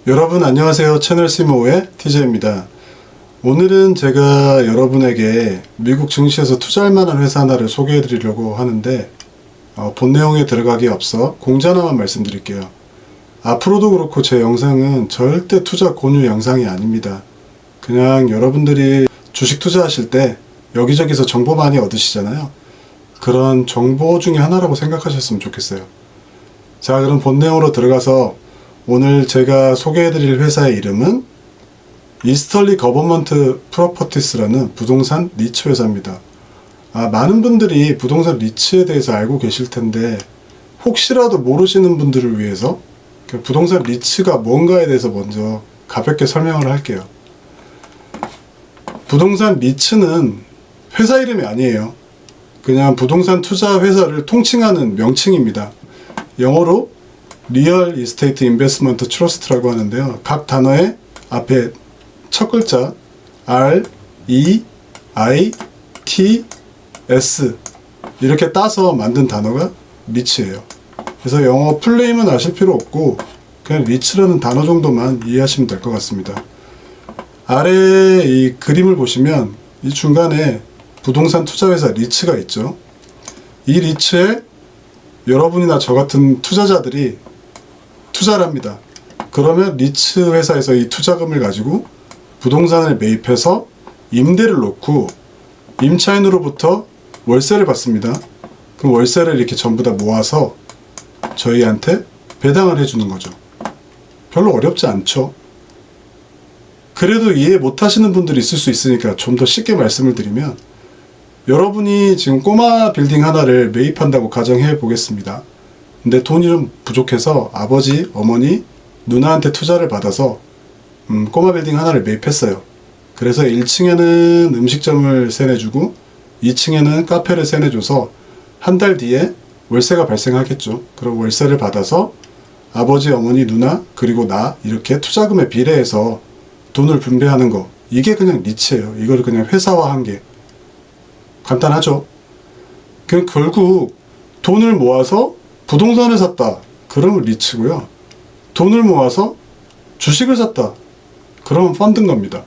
여러분 안녕하세요. 채널 시모의 TJ입니다. 오늘은 제가 여러분에게 미국 증시에서 투자할 만한 회사 하나를 소개해 드리려고 하는데 본 내용에 들어가기 앞서 공지 하나만 말씀드릴게요. 앞으로도 그렇고 제 영상은 절대 투자 권유 영상이 아닙니다. 그냥 여러분들이 주식 투자하실 때 여기저기서 정보 많이 얻으시잖아요. 그런 정보 중에 하나라고 생각하셨으면 좋겠어요. 자, 그럼 본 내용으로 들어가서 오늘 제가 소개해드릴 회사의 이름은 이스털리 거버먼트 프로퍼티스라는 부동산 리츠 회사입니다. 많은 분들이 부동산 리츠에 대해서 알고 계실 텐데 혹시라도 모르시는 분들을 위해서 부동산 리츠가 뭔가에 대해서 먼저 가볍게 설명을 할게요. 부동산 리츠는 회사 이름이 아니에요. 그냥 부동산 투자 회사를 통칭하는 명칭입니다. 영어로 리얼 이스테이트 인베스트먼트 트러스트라고 하는데요. 각 단어의 앞에 첫 글자 R, E, I, T, S 이렇게 따서 만든 단어가 리츠예요. 그래서 영어 풀네임은 아실 필요 없고 그냥 리츠라는 단어 정도만 이해하시면 될 것 같습니다. 아래 이 그림을 보시면 이 중간에 부동산 투자회사 리츠가 있죠. 이 리츠에 여러분이나 저 같은 투자자들이 투자를 합니다. 그러면 리츠 회사에서 이 투자금을 가지고 부동산을 매입해서 임대를 놓고 임차인으로부터 월세를 받습니다. 그 월세를 이렇게 전부 다 모아서 저희한테 배당을 해주는 거죠. 별로 어렵지 않죠. 그래도 이해 못하시는 분들이 있을 수 있으니까 좀 더 쉽게 말씀을 드리면 여러분이 지금 꼬마 빌딩 하나를 매입한다고 가정해 보겠습니다. 근데 돈이 좀 부족해서 아버지, 어머니, 누나한테 투자를 받아서 꼬마 빌딩 하나를 매입했어요. 그래서 1층에는 음식점을 세내주고 2층에는 카페를 세내줘서 한 달 뒤에 월세가 발생하겠죠. 그럼 월세를 받아서 아버지, 어머니, 누나, 그리고 나 이렇게 투자금에 비례해서 돈을 분배하는 거, 이게 그냥 리츠예요. 이걸 그냥 회사화한 게 간단하죠. 그럼 결국 돈을 모아서 부동산을 샀다. 그러면 리츠고요. 돈을 모아서 주식을 샀다. 그러면 펀드인 겁니다.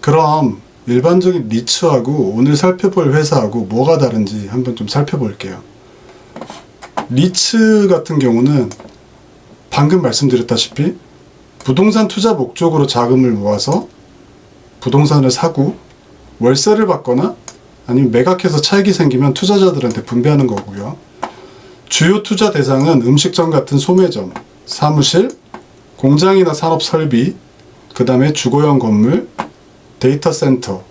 그럼 일반적인 리츠하고 오늘 살펴볼 회사하고 뭐가 다른지 한번 좀 살펴볼게요. 리츠 같은 경우는 방금 말씀드렸다시피 부동산 투자 목적으로 자금을 모아서 부동산을 사고 월세를 받거나 아니면 매각해서 차익이 생기면 투자자들한테 분배하는 거고요. 주요 투자 대상은 음식점 같은 소매점, 사무실, 공장이나 산업 설비, 그 다음에 주거용 건물, 데이터 센터,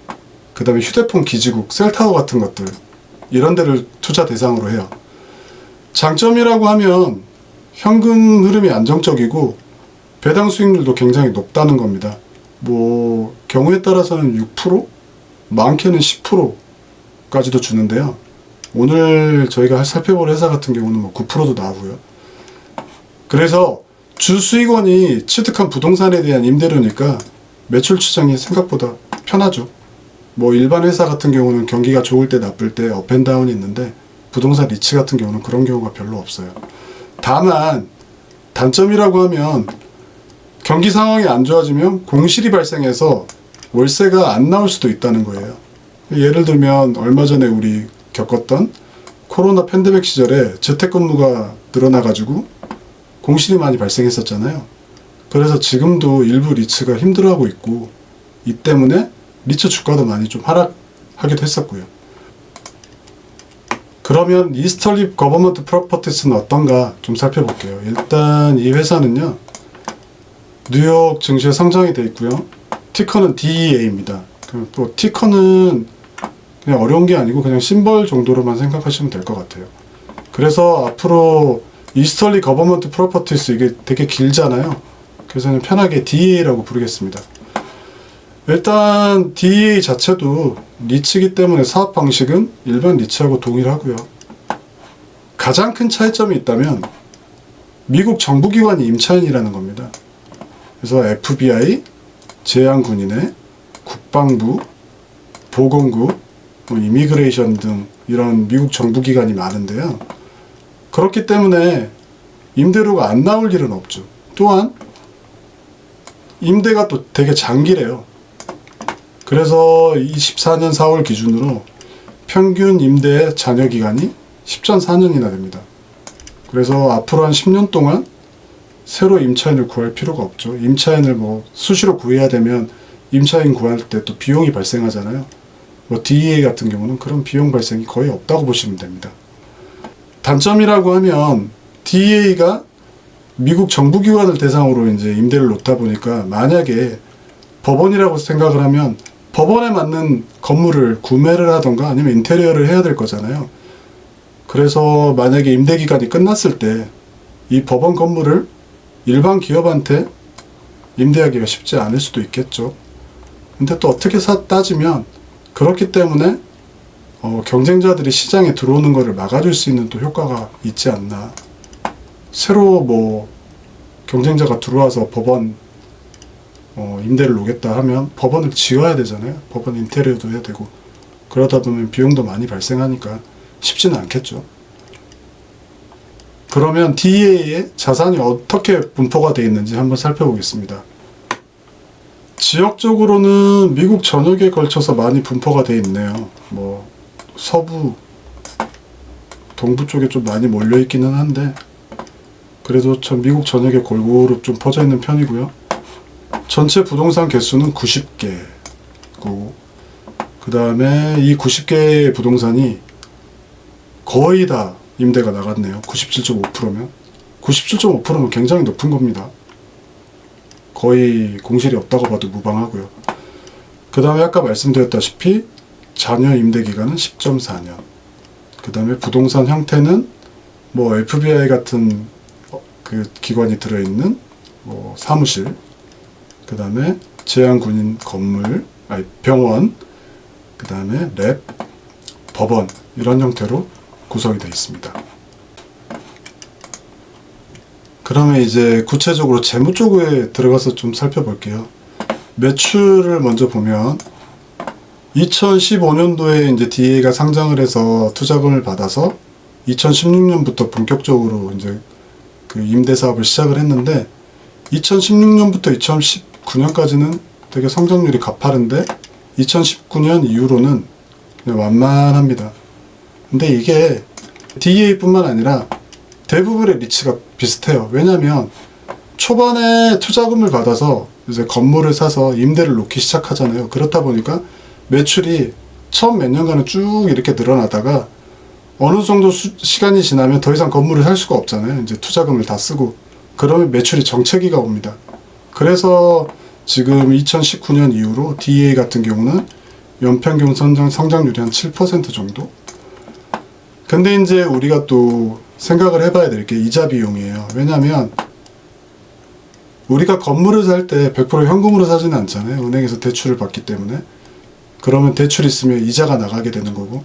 그 다음에 휴대폰 기지국, 셀타워 같은 것들, 이런 데를 투자 대상으로 해요. 장점이라고 하면 현금 흐름이 안정적이고 배당 수익률도 굉장히 높다는 겁니다. 경우에 따라서는 6%? 많게는 10%까지도 주는데요. 오늘 저희가 살펴볼 회사 같은 경우는 9%도 나오고요. 그래서 주 수익원이 취득한 부동산에 대한 임대료니까 매출 추정이 생각보다 편하죠. 일반 회사 같은 경우는 경기가 좋을 때 나쁠 때 업앤다운이 있는데 부동산 리츠 같은 경우는 그런 경우가 별로 없어요. 다만 단점이라고 하면 경기 상황이 안 좋아지면 공실이 발생해서 월세가 안 나올 수도 있다는 거예요. 예를 들면 얼마 전에 우리 겪었던 코로나 팬데믹 시절에 재택근무가 늘어나가지고 공실이 많이 발생했었잖아요. 그래서 지금도 일부 리츠가 힘들어하고 있고 이 때문에 리츠 주가도 많이 좀 하락하기도 했었고요. 그러면 이스털리 거버먼트 프로퍼티스는 어떤가 좀 살펴볼게요. 일단 이 회사는요. 뉴욕 증시에 상장이 되어 있고요. 티커는 DEA입니다. 티커는 그냥 어려운 게 아니고 그냥 심벌 정도로만 생각하시면 될 것 같아요. 그래서 앞으로 이스털리 거버먼트 프로퍼티스 이게 되게 길잖아요. 그래서 그냥 편하게 DEA라고 부르겠습니다. 일단 DEA 자체도 리츠이기 때문에 사업 방식은 일반 리츠하고 동일하고요. 가장 큰 차이점이 있다면 미국 정부기관이 임차인이라는 겁니다. 그래서 FBI, 제한군인회, 국방부, 보건국, 이미그레이션 등 이런 미국 정부기관이 많은데요. 그렇기 때문에 임대료가 안 나올 일은 없죠. 또한 임대가 또 되게 장기래요. 그래서 24년 4월 기준으로 평균 임대 잔여 기간이 10.4년이나 됩니다. 그래서 앞으로 한 10년 동안 새로 임차인을 구할 필요가 없죠. 임차인을 뭐 수시로 구해야 되면 임차인 구할 때 또 비용이 발생하잖아요. 뭐 DEA 같은 경우는 그런 비용 발생이 거의 없다고 보시면 됩니다. 단점이라고 하면 DEA가 미국 정부기관을 대상으로 이제 임대를 놓다 보니까 만약에 법원이라고 생각을 하면 법원에 맞는 건물을 구매를 하던가 아니면 인테리어를 해야 될 거잖아요. 그래서 만약에 임대 기간이 끝났을 때 이 법원 건물을 일반 기업한테 임대하기가 쉽지 않을 수도 있겠죠. 근데 또 어떻게 따지면 그렇기 때문에 경쟁자들이 시장에 들어오는 것을 막아줄 수 있는 또 효과가 있지 않나. 새로 뭐 경쟁자가 들어와서 법원 임대를 놓겠다 하면 법원을 지어야 되잖아요. 법원 인테리어도 해야 되고 그러다 보면 비용도 많이 발생하니까 쉽지는 않겠죠. 그러면 DEA의 자산이 어떻게 분포가 되어 있는지 한번 살펴보겠습니다. 지역적으로는 미국 전역에 걸쳐서 많이 분포가 되어 있네요. 뭐 서부, 동부 쪽에 좀 많이 몰려 있기는 한데 그래도 전 미국 전역에 골고루 좀 퍼져 있는 편이고요. 전체 부동산 개수는 90개고 그 다음에 이 90개의 부동산이 거의 다 임대가 나갔네요. 97.5%면 97.5%면 굉장히 높은 겁니다. 거의 공실이 없다고 봐도 무방하고요. 그 다음에 아까 말씀드렸다시피 잔여 임대 기간은 10.4년. 그 다음에 부동산 형태는 뭐 FBI 같은 그 기관이 들어있는 뭐 사무실, 그 다음에 제한군인 건물, 병원, 그 다음에 랩, 법원 이런 형태로 구성이 되어 있습니다. 그러면 이제 구체적으로 재무 쪽에 들어가서 좀 살펴볼게요. 매출을 먼저 보면 2015년도에 이제 DEA가 상장을 해서 투자금을 받아서 2016년부터 본격적으로 이제 그 임대 사업을 시작을 했는데 2016년부터 2019년까지는 되게 성장률이 가파른데 2019년 이후로는 그냥 완만합니다. 근데 이게 DEA뿐만 아니라 대부분의 리츠가 비슷해요. 왜냐면 초반에 투자금을 받아서 이제 건물을 사서 임대를 놓기 시작하잖아요. 그렇다 보니까 매출이 처음 몇 년간은 쭉 이렇게 늘어나다가 어느 정도 시간이 지나면 더 이상 건물을 살 수가 없잖아요. 이제 투자금을 다 쓰고 그러면 매출이 정체기가 옵니다. 그래서 지금 2019년 이후로 DEA 같은 경우는 연평균 성장률이 한 7% 정도. 근데 이제 우리가 또 생각을 해봐야 될 게 이자 비용이에요. 왜냐면 우리가 건물을 살 때 100% 현금으로 사지는 않잖아요. 은행에서 대출을 받기 때문에. 그러면 대출 있으면 이자가 나가게 되는 거고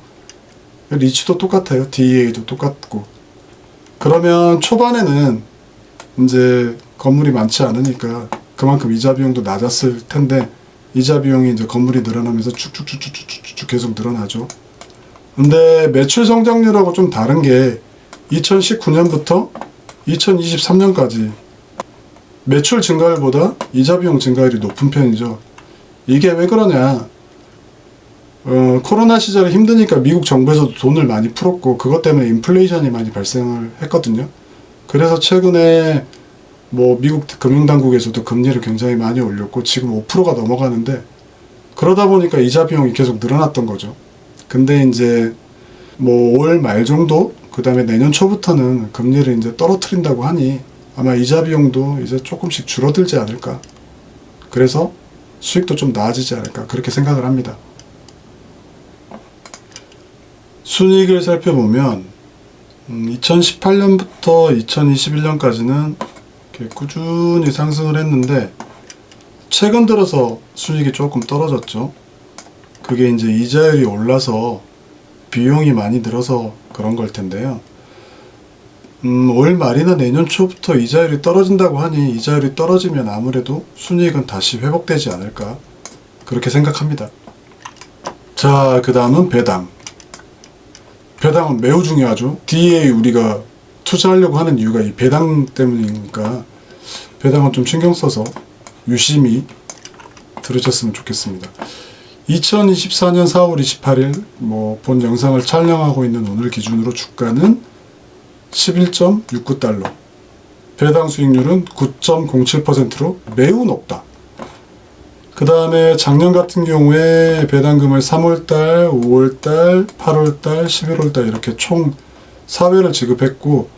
리츠도 똑같아요. DEA도 똑같고. 그러면 초반에는 이제 건물이 많지 않으니까 그만큼 이자 비용도 낮았을 텐데 이자 비용이 이제 건물이 늘어나면서 쭉쭉쭉쭉쭉쭉 계속 늘어나죠. 근데 매출 성장률하고 좀 다른 게 2019년부터 2023년까지 매출 증가율보다 이자 비용 증가율이 높은 편이죠. 이게 왜 그러냐? 코로나 시절에 힘드니까 미국 정부에서도 돈을 많이 풀었고 그것 때문에 인플레이션이 많이 발생을 했거든요. 그래서 최근에 뭐 미국 금융당국에서도 금리를 굉장히 많이 올렸고 지금 5%가 넘어가는데 그러다 보니까 이자 비용이 계속 늘어났던 거죠. 근데 이제 뭐 올 말 정도 그 다음에 내년 초부터는 금리를 이제 떨어뜨린다고 하니 아마 이자 비용도 이제 조금씩 줄어들지 않을까. 그래서 수익도 좀 나아지지 않을까 그렇게 생각을 합니다. 순이익을 살펴보면 2018년부터 2021년까지는 꾸준히 상승을 했는데 최근 들어서 순이익이 조금 떨어졌죠. 그게 이제 이자율이 올라서 비용이 많이 들어서 그런 걸 텐데요. 올 말이나 내년 초부터 이자율이 떨어진다고 하니 이자율이 떨어지면 아무래도 순이익은 다시 회복되지 않을까 그렇게 생각합니다. 자, 그 다음은 배당. 배당은 매우 중요하죠. DEA 우리가 투자하려고 하는 이유가 이 배당 때문이니까 배당은 좀 신경 써서 유심히 들으셨으면 좋겠습니다. 2024년 4월 28일 본 영상을 촬영하고 있는 오늘 기준으로 주가는 11.69달러, 배당 수익률은 9.07%로 매우 높다. 그 다음에 작년 같은 경우에 배당금을 3월달, 5월달, 8월달, 11월달 이렇게 총 4회를 지급했고,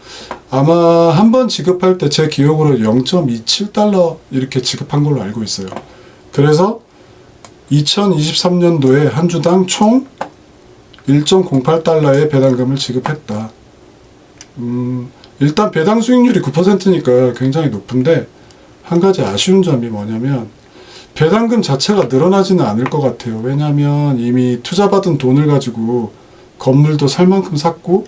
아마 한 번 지급할 때 제 기억으로 0.27달러 이렇게 지급한 걸로 알고 있어요. 그래서 2023년도에 한 주당 총 1.08달러의 배당금을 지급했다. 일단 배당 수익률이 9%니까 굉장히 높은데, 한 가지 아쉬운 점이 뭐냐면 배당금 자체가 늘어나지는 않을 것 같아요. 왜냐하면 이미 투자받은 돈을 가지고 건물도 살 만큼 샀고,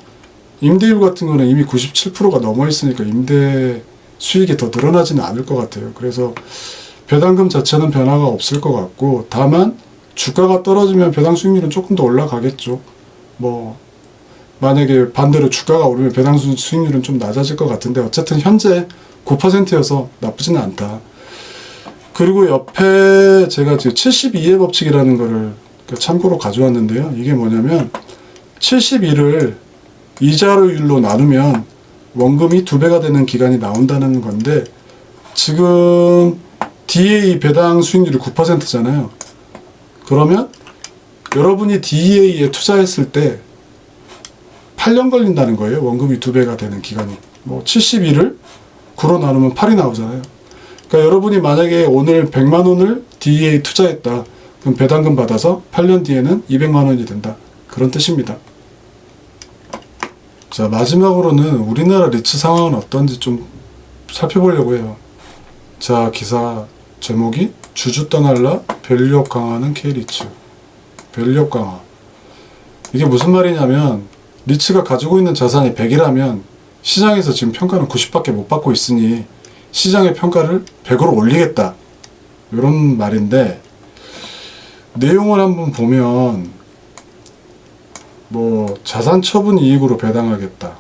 임대율 같은 거는 이미 97%가 넘어 있으니까 임대 수익이 더 늘어나지는 않을 것 같아요. 그래서 배당금 자체는 변화가 없을 것 같고, 다만 주가가 떨어지면 배당 수익률은 조금 더 올라가겠죠. 만약에 반대로 주가가 오르면 배당 수익률은 좀 낮아질 것 같은데, 어쨌든 현재 9%여서 나쁘지는 않다. 그리고 옆에 제가 지금 72의 법칙이라는 거를 참고로 가져왔는데요. 이게 뭐냐면 71을 이자율로 나누면 원금이 2배가 되는 기간이 나온다는 건데, 지금 DA 배당 수익률이 9%잖아요. 그러면 여러분이 DA에 투자했을 때 8년 걸린다는 거예요. 원금이 2배가 되는 기간이. 71을 9로 나누면 8이 나오잖아요. 그러니까 여러분이 만약에 오늘 100만 원을 DA에 투자했다. 그럼 배당금 받아서 8년 뒤에는 200만 원이 된다. 그런 뜻입니다. 자, 마지막으로는 우리나라 리츠 상황은 어떤지 좀 살펴보려고 해요. 자, 기사 제목이 주주 떠날라 밸류업 강화는 K리츠. 밸류업 강화. 이게 무슨 말이냐면, 리츠가 가지고 있는 자산이 100이라면 시장에서 지금 평가는 90밖에 못 받고 있으니 시장의 평가를 100으로 올리겠다. 이런 말인데, 내용을 한번 보면 자산 처분 이익으로 배당하겠다.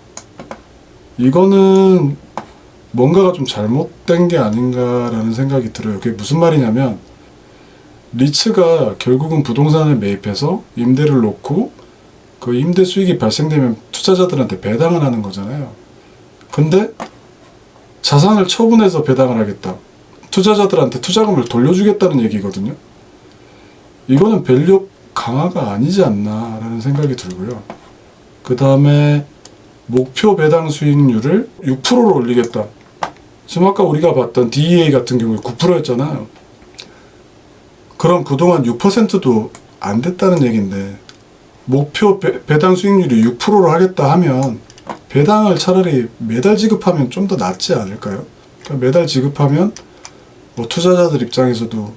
이거는 뭔가가 좀 잘못된 게 아닌가라는 생각이 들어요. 그게 무슨 말이냐면, 리츠가 결국은 부동산을 매입해서 임대를 놓고 그 임대 수익이 발생되면 투자자들한테 배당을 하는 거잖아요. 근데 자산을 처분해서 배당을 하겠다. 투자자들한테 투자금을 돌려주겠다는 얘기거든요. 이거는 밸류 강화가 아니지 않나라는 생각이 들고요. 그 다음에 목표 배당 수익률을 6%로 올리겠다. 지금 아까 우리가 봤던 DEA 같은 경우에 9%였잖아요. 그럼 그동안 6%도 안 됐다는 얘기인데, 목표 배당 수익률이 6%로 하겠다 하면 배당을 차라리 매달 지급하면 좀 더 낫지 않을까요? 그러니까 매달 지급하면 투자자들 입장에서도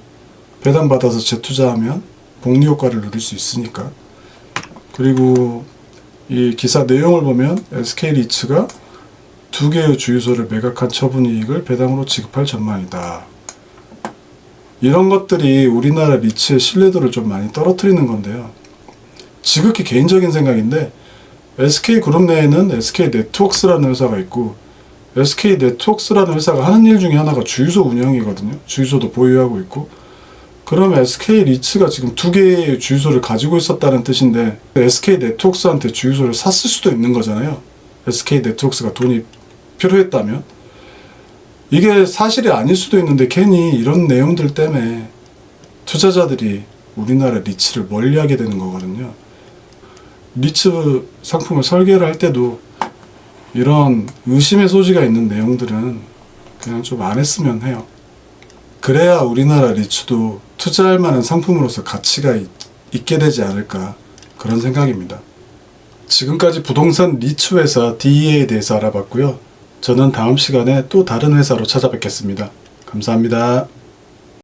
배당 받아서 재투자하면 복리 효과를 누릴 수 있으니까. 그리고 이 기사 내용을 보면 SK리츠가 2개의 주유소를 매각한 처분 이익을 배당으로 지급할 전망이다. 이런 것들이 우리나라 리츠의 신뢰도를 좀 많이 떨어뜨리는 건데요. 지극히 개인적인 생각인데, SK그룹 내에는 SK네트워크스라는 회사가 있고, SK네트워크스라는 회사가 하는 일 중에 하나가 주유소 운영이거든요. 주유소도 보유하고 있고. 그러면 SK리츠가 지금 2개의 주유소를 가지고 있었다는 뜻인데, SK네트워크스한테 주유소를 샀을 수도 있는 거잖아요. SK네트워크스가 돈이 필요했다면. 이게 사실이 아닐 수도 있는데, 괜히 이런 내용들 때문에 투자자들이 우리나라 리츠를 멀리하게 되는 거거든요. 리츠 상품을 설계를 할 때도 이런 의심의 소지가 있는 내용들은 그냥 좀 안 했으면 해요. 그래야 우리나라 리츠도 투자할 만한 상품으로서 가치가 있게 되지 않을까, 그런 생각입니다. 지금까지 부동산 리츠 회사 DEA에 대해서 알아봤고요. 저는 다음 시간에 또 다른 회사로 찾아뵙겠습니다. 감사합니다.